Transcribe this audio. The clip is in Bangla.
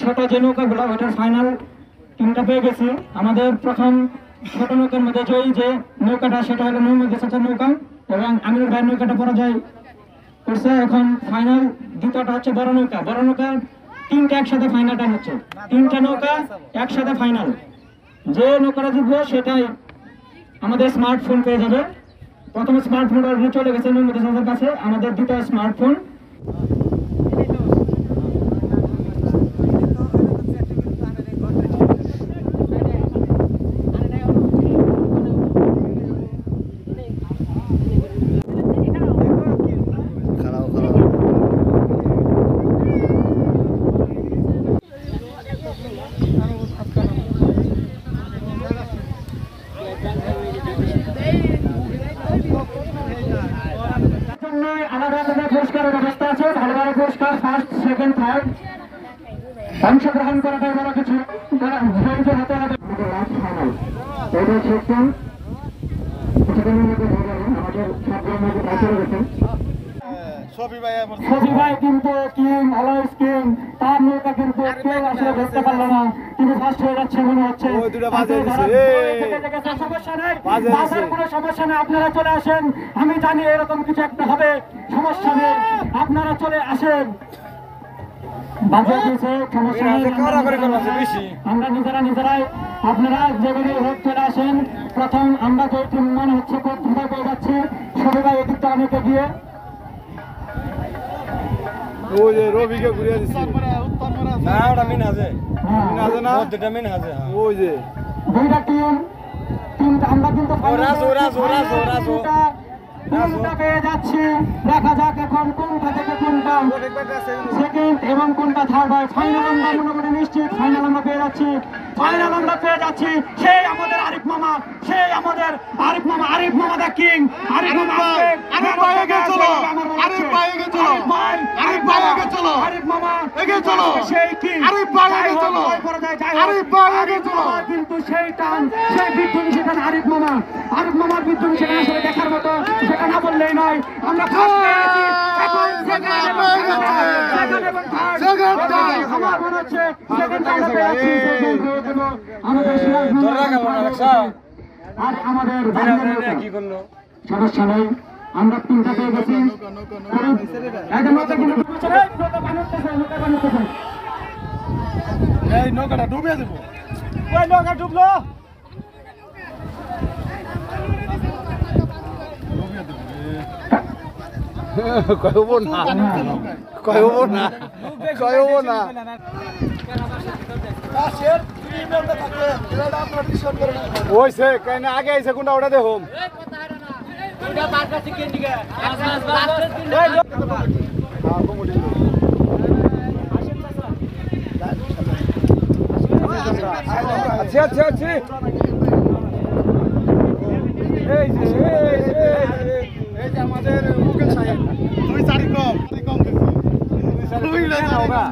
ছোট যে নৌকাগুলো ওইটার ফাইনাল টিমটা পেয়ে গেছি। আমাদের প্রথম ছোট নৌকার মধ্যে জয়ী যে নৌকাটা সেটা হলো মোহাম্মদ চাচার নৌকা এবং আমিনুর ভাইয়ের নৌকাটা পরাজয় করছে। এখন ফাইনাল দ্বিতীয়টা হচ্ছে বড় নৌকা। বড় নৌকা তিনটা একসাথে ফাইনাল টাইম হচ্ছে, তিনটা নৌকা একসাথে ফাইনাল। যে নৌকাটা জিতবে সেটাই আমাদের স্মার্টফোন পেয়ে যাবে। প্রথমে স্মার্টফোন অলরেডি চলে গেছে মোহাম্মদ চাচার কাছে, আমাদের দ্বিতীয় স্মার্টফোন। আলাদা আলাদা পুরস্কারের ব্যবস্থা আছে, ভালো ভালো পুরস্কার, ফার্স্ট সেকেন্ড থার্ড অংশগ্রহণ করাটাই বড় কিছু হাতে হাতে। সবি ভাই কিন্তু কিং অলওয়েজ কিং, তার নৌকা কিন্তু কেউ আসলে ধরতে পারলো না, কিন্তু ফার্স্ট হয়ে যাচ্ছে মনে হচ্ছে। সমস্যা নেই, কোনো সমস্যা নেই, আপনারা চলে আসেন। আমি জানি এরকম কিছু একটা হবে, সমস্যা নেই, আপনারা চলে আসেন। বাজে দিয়েছে, সমস্যা নেই, আমরা নিজেরাই আপনারা যেভাবে হোক চলে আসেন। প্রথম আমরা যে টিম মনে হচ্ছে কোথায় পেয়ে যাচ্ছি, সবি ভাই এদিকটা অনেকে গিয়ে ওই যে রবিকে ঘুরিয়ে দিচ্ছি না, ওটা মিন হাজে না, ওটা মিন হাজে। ওই যে দুইটা টিম আমরা কিন্তু পেয়ে যাচ্ছি। দেখা যাক এখন কোনটা থেকে কোনটা সেকেন্ড এবং কোনটা থার্ড হয়। ফাইনাল আমরা মোটামুটি নিশ্চিত, ফাইনাল আমরা পেয়ে যাচ্ছি, ফাইনাল আমরা পেয়ে যাচ্ছি। সেই আমাদের আরিফ মামা, সেই আমাদের আরিফ মামা, আরিফ মামা দা কিং, আরিফ মামা আরিফ ভাই এগিয়ে চলো, আরিফ ভাই এগিয়ে চলো, আরিফ ভাই এগিয়ে চলো, আরিফ মামা এগিয়ে চলো, সেই কিং আরিফ ভাই এগিয়ে চলো, আরিফ ভাই এগিয়ে চলো। কিন্তু সেই টান, সেই বিদ্যুৎ সেখানে আরিফ মামার বিদ্যুৎ সেখানে আসলে দেখার মতো, সেটা না বললেই নয়। আমরা ফার্স্ট পেয়েছি, এখন সেকেন্ড এবং থার্ড, আমার মনে হচ্ছে সেকেন্ড আমরা পেয়েছি। আমাদের আর আমাদের সমস্যা নেই, আমরা তিনটা পেয়ে গেছি। নৌকাটা ডুবে দেবো, নৌকা ডুবলো, কইব না, কইব না, কইব না। ওইছে কেন আগে আইছে কোনটা ওটা দেখুন। আচ্ছা আচ্ছা আচ্ছা, এই যে আমাদের মুকেশ সাহেব 2 4 কম দিছি, 2 4 না